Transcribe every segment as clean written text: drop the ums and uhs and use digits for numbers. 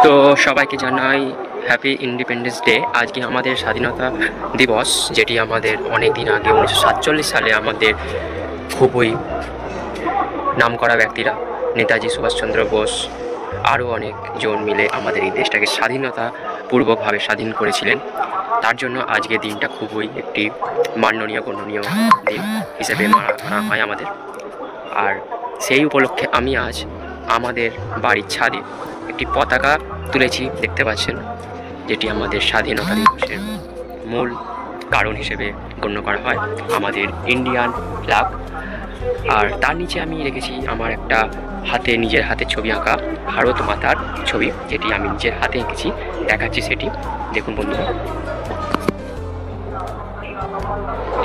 তো সবাইকে জানাই হ্যাপি ইন্ডিপেন্ডেন্স ডে। আজকে আমাদের স্বাধীনতা দিবস, যেটি আমাদের অনেক দিন আগে 1947 সালে আমাদের খুবই নামকরা ব্যক্তিরা নেতাজি সুভাষচন্দ্র বোস আরও অনেকজন মিলে আমাদের এই দেশটাকে স্বাধীনতাপূর্বকভাবে স্বাধীন করেছিলেন। তার জন্য আজকে দিনটা খুবই একটি মাননীয় গণনীয় দিন হিসেবে মানা হয় আমাদের। আর সেই উপলক্ষে আমি আজ আমাদের বাড়ির ছাদে একটি পতাকা তুলেছি, দেখতে পাচ্ছেন, যেটি আমাদের স্বাধীনতা দিবসের মূল কারণ হিসেবে গণ্য করা হয়, আমাদের ইন্ডিয়ান ফ্ল্যাগ। আর তার নিচে আমি রেখেছি আমার একটা নিজের হাতে ছবি আঁকা ভারত মাতার ছবি, যেটি আমি নিজের হাতে এঁকেছি, দেখাচ্ছি সেটি দেখুন বন্ধুরা।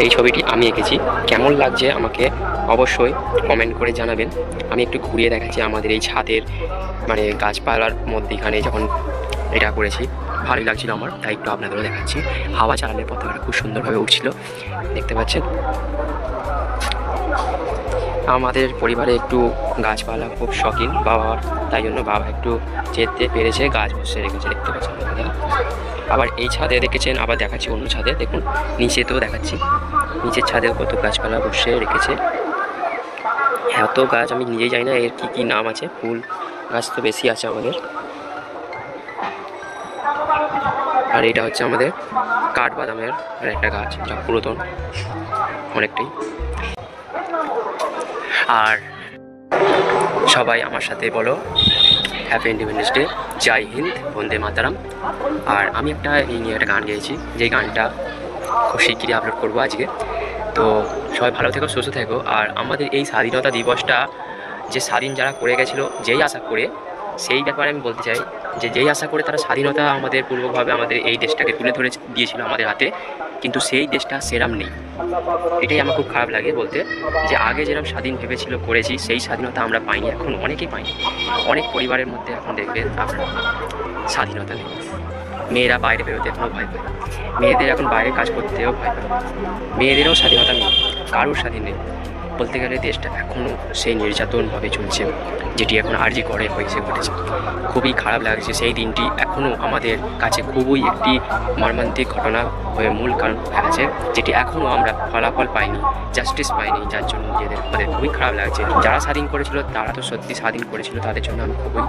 এই ছবিটি আমি এঁকেছি, কেমন লাগছে আমাকে অবশ্যই কমেন্ট করে জানাবেন। আমি একটু ঘুরিয়ে দেখাচ্ছি আমাদের এই ছাদের গাছপালার মধ্যেখানে যখন এটা করেছি, ভালোই লাগছিল আমার, তাই একটু আপনাদেরও দেখাচ্ছি। হাওয়া চালালে পতাকাটা খুব সুন্দরভাবে উঠছিল, দেখতে পাচ্ছেন। আমাদের পরিবারে একটু গাছপালা খুব শখিন বাবার, তাই জন্য বাবা একটু যেতে পেরেছে, গাছ বসে রেখেছে, দেখতে পাচ্ছেন। আবার এই ছাদে দেখেছেন, আবার দেখাচ্ছি অন্য ছাদে, দেখুন নিচেতেও দেখাচ্ছি, নিচের ছাদেও কত গাছপালা বসে রেখেছে। এত গাছ আমি নিজেই জানি না এর কি নাম আছে, ফুল গাছ তো বেশি আছে আমাদের। আর এটা হচ্ছে আমাদের কাঠবাদামের একটা গাছ, যা পুরাতন অনেকটাই। আর সবাই আমার সাথে বলো হ্যাপি ইন্ডিপেন্ডেন্স ডে, জয় হিন্দ, বন্দে মাতারাম। আর আমি এই নিয়ে একটা গান গেয়েছি, যেই গানটা খুব শিগগিরই আপলোড করবো আজকে। তো সবাই ভালো থেকো, সুস্থ থেকো। আর আমাদের এই স্বাধীনতা দিবসটা যে স্বাধীন যারা করে গেছিলো, যেই আশা করে, সেই ব্যাপারে আমি বলতে চাই যে যেই আশা করে তারা স্বাধীনতা আমাদের পূর্বকভাবে আমাদের এই দেশটাকে তুলে ধরে দিয়েছিল আমাদের হাতে, কিন্তু সেই দেশটা সেরাম নেই। এটাই আমার খুব খারাপ লাগে বলতে, যে আগে যেরকম স্বাধীন ভেবেছিল করেছি, সেই স্বাধীনতা আমরা পাইনি, এখন অনেকেই পাইনি। অনেক পরিবারের মধ্যে এখন দেখবেন আপনার স্বাধীনতা নেই, মেয়েরা বাইরে বেরোতে এখনও ভয় পায়, মেয়েদের এখন বাইরে কাজ করতেও ভয় পায়, মেয়েদেরও স্বাধীনতা নেই, কারোর স্বাধীন নেই বলতে গেলে। দেশটা এখনও সেই নির্যাতনভাবে চলছে, যেটি এখন আরজি করে হয়েছে ঘটেছে। খুবই খারাপ লাগছে, সেই দিনটি এখনও আমাদের কাছে খুবই একটি মর্মান্তিক ঘটনা হয়ে মূল কারণ হয়ে আছে, যেটি এখনও আমরা ফলাফল পাইনি, জাস্টিস পাইনি, যার জন্য আমাদের খুবই খারাপ লাগছে। যারা স্বাধীন করেছিল তারা তো সত্যি স্বাধীন করেছিল, তাদের জন্য আমি খুবই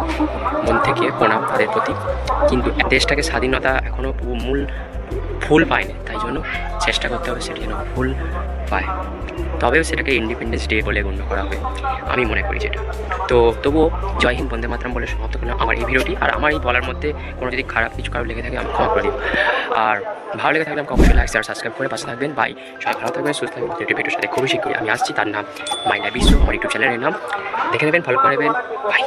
মন থেকে প্রণাম তাদের প্রতি। কিন্তু দেশটাকে স্বাধীনতা এখনও মূল ফুল পায়নি, তাই জন্য চেষ্টা করতে হবে সেটা যেন ফুল পায়, তবেও সেটাকে ইন্ডিপেন্ডেন্স ডে বলে গণ্য করা হবে, আমি মনে করি যেটা। তো তবুও জয় হিন্দ, বন্দে মাতরম বলে সমাপ্ত করলাম আমার এই ভিডিওটি। আর আমার এই বলার মধ্যে কোনো যদি খারাপ কিছু কারো লেগে থাকে আমি ক্ষমা করে দিব। আর ভালো লেগে থাকলে আমাকে অবশ্যই লাইক শেয়ার সাবস্ক্রাইব করে পাশে থাকবেন। বাই, সবাই ভালো থাকবেন, সুস্থ থাকবেন। ভিডিওর সাথে খুবই শিগগিরই আমি আসছি, তার নাম মাই লাভ বিশ্ব, আমার ইউটিউব চ্যানেলের নাম, দেখে নেবেন, ফলো করে নেবেন। বাই।